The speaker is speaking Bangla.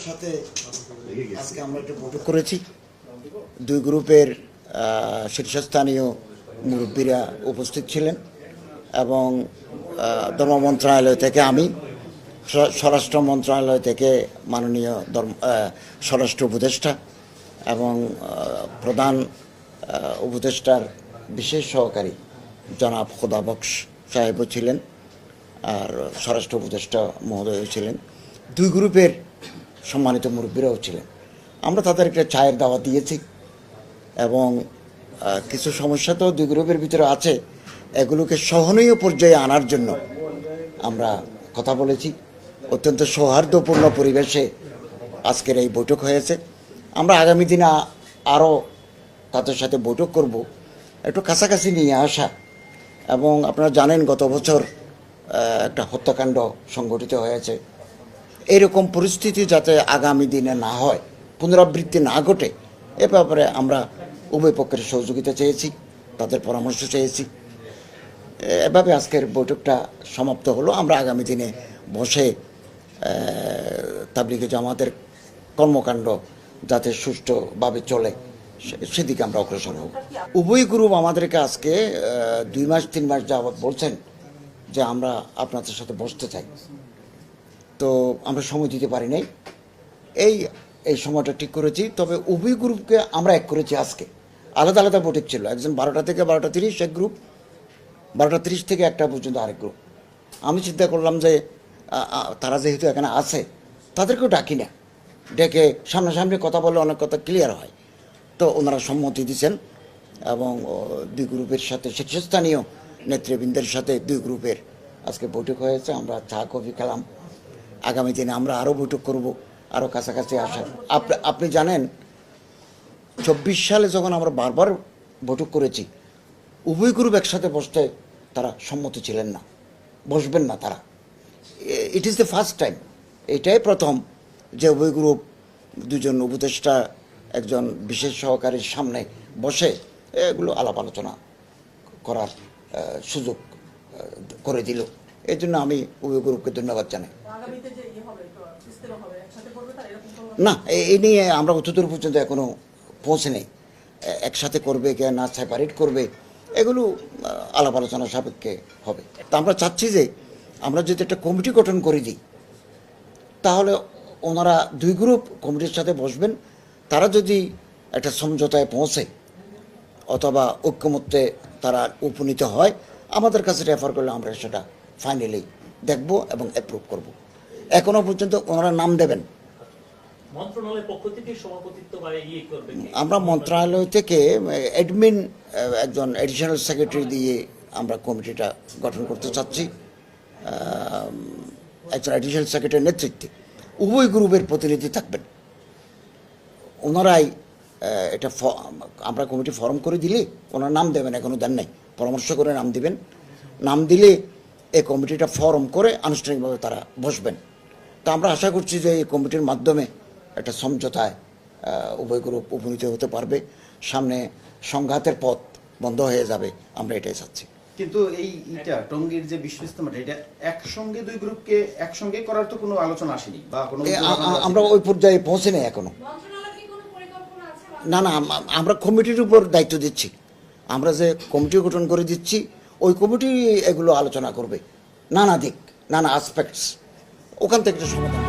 সাথে আজকে আমরা একটা বৈঠক করেছি। দুই গ্রুপের শীর্ষস্থানীয় মুরব্বীরা উপস্থিত ছিলেন এবং ধর্ম মন্ত্রণালয় থেকে আমি, স্বরাষ্ট্র মন্ত্রণালয় থেকে মাননীয় স্বরাষ্ট্র উপদেষ্টা এবং প্রধান উপদেষ্টার বিশেষ সহকারী জনাব খোদাবক্স সাহেবও ছিলেন, আর স্বরাষ্ট্র উপদেষ্টা মহোদয়ও ছিলেন। দুই গ্রুপের সম্মানিত মুরব্বীরাও ছিলেন। আমরা তাদের একটা চায়ের দাওয়াত দিয়েছি এবং কিছু সমস্যা তো দুই গ্রুপের ভিতরে আছে, এগুলোকে সহনীয় পর্যায়ে আনার জন্য আমরা কথা বলেছি। অত্যন্ত সৌহার্দ্যপূর্ণ পরিবেশে আজকের এই বৈঠক হয়েছে। আমরা আগামী দিনে আরও তাদের সাথে বৈঠক করব, একটু কাছাকাছি নিয়ে আসা। এবং আপনারা জানেন গত বছর একটা হত্যাকাণ্ড সংঘটিত হয়েছে। এরকম পরিস্থিতি যাতে আগামী দিনে না হয়, পুনরাবৃত্তি না ঘটে, এ ব্যাপারে আমরা উভয় পক্ষের সহযোগিতা চেয়েছি, তাদের পরামর্শ চেয়েছি। এভাবে আজকের বৈঠকটা সমাপ্ত হলো। আমরা আগামী দিনে বসে তাবলিগে জামাতের কর্মকাণ্ড যাতে সুষ্ঠুভাবে চলে সেদিকে আমরা অগ্রসর হব। উভয় গ্রুপ আমাদেরকে আজকে 2 মাস 3 মাস যাবৎ বলছেন যে আমরা আপনাদের সাথে বসতে চাই, তো আমরা সময় দিতে পারি নাই। এই সময়টা ঠিক করেছি। তবে উভয় গ্রুপকে আমরা এক করেছি। আজকে আলাদা আলাদা বৈঠক ছিল, একজন 12টা থেকে 12:30 এক গ্রুপ, 12:30 থেকে 1টা পর্যন্ত আরেক গ্রুপ। আমি চিন্তা করলাম যে তারা যেহেতু এখানে আছে তাদেরকেও ডাকি না, ডেকে সামনাসামনি কথা বলে অনেক কথা ক্লিয়ার হয়। তো ওনারা সম্মতি দিয়েছেন এবং দুই গ্রুপের সাথে শীর্ষস্থানীয় নেতৃবৃন্দের সাথে দুই গ্রুপের আজকে বৈঠক হয়েছে। আমরা চা কফি খেলাম। আগামী দিনে আমরা আরও বৈঠক করব, আরও কাছাকাছি আসার। আপনি জানেন 24 সালে যখন আমরা বারবার বৈঠক করেছি, উভয় গ্রুপ একসাথে বসতে তারা সম্মতি ছিলেন না, বসবেন না তারা। It is the first time, এটাই প্রথম যে উভয় গ্রুপ দুজন উপদেষ্টা একজন বিশেষ সহকারীর সামনে বসে এগুলো আলাপ আলোচনা করার সুযোগ করে দিল। এই জন্য আমি উভয় গ্রুপকে ধন্যবাদ জানাই। না, এই নিয়ে আমরা অতদূর পর্যন্ত এখনো পৌঁছে নেই। একসাথে করবে কে না সেপারেট করবে, এগুলো আলাপ আলোচনা সাপেক্ষে হবে। তা আমরা চাচ্ছি যে আমরা যদি একটা কমিটি গঠন করে দিই, তাহলে ওনারা দুই গ্রুপ কমিটির সাথে বসবেন। তারা যদি একটা সমঝোতায় পৌঁছে অথবা ঐক্যমত্যে তারা উপনীত হয়, আমাদের কাছে রেফার করলে আমরা সেটা ফাইনালি দেখব এবং অ্যাপ্রুভ করব। এখনো পর্যন্ত ওনারা নাম দেবেন। আমরা মন্ত্রণালয় থেকে অ্যাডমিন একজন অ্যাডিশনাল সেক্রেটারি দিয়ে আমরা কমিটিটা গঠন করতে চাচ্ছি। একজন অ্যাডিশনাল সেক্রেটারির নেতৃত্বে উভয় গ্রুপের প্রতিনিধি থাকবেন। ওনারাই এটা আমরা কমিটি ফর্ম করে দিলে ওনার নাম দেবেন, এখনও দেন নাই, পরামর্শ করে নাম দিবেন। নাম দিলে এই কমিটিটা ফর্ম করে আনুষ্ঠানিকভাবে তারা বসবেন। তো আমরা আশা করছি যে এই কমিটির মাধ্যমে একটা সমঝোতায় উভয় গ্রুপ উপনীত হতে পারবে। সামনে সংঘাতের পথ বন্ধ হয়ে যাবে, আমরা এটাই চাচ্ছি। কিন্তু এইটা টঙ্গীর যে বিশ্ব ইজতেমাটা, এটা একসঙ্গে দুই গ্রুপকে একসঙ্গে করার তো কোনো আলোচনা আসেনি বা কোনো, আমরা ওই পর্যায়ে পৌঁছে নেই এখনো। না, আমরা কমিটির উপর দায়িত্ব দিচ্ছি। আমরা যে কমিটি গঠন করে দিচ্ছি, ওই কমিটি এগুলো আলোচনা করবে, নানা দিক, নানা আসপেক্টস, ওখান থেকে একটা সমাধান।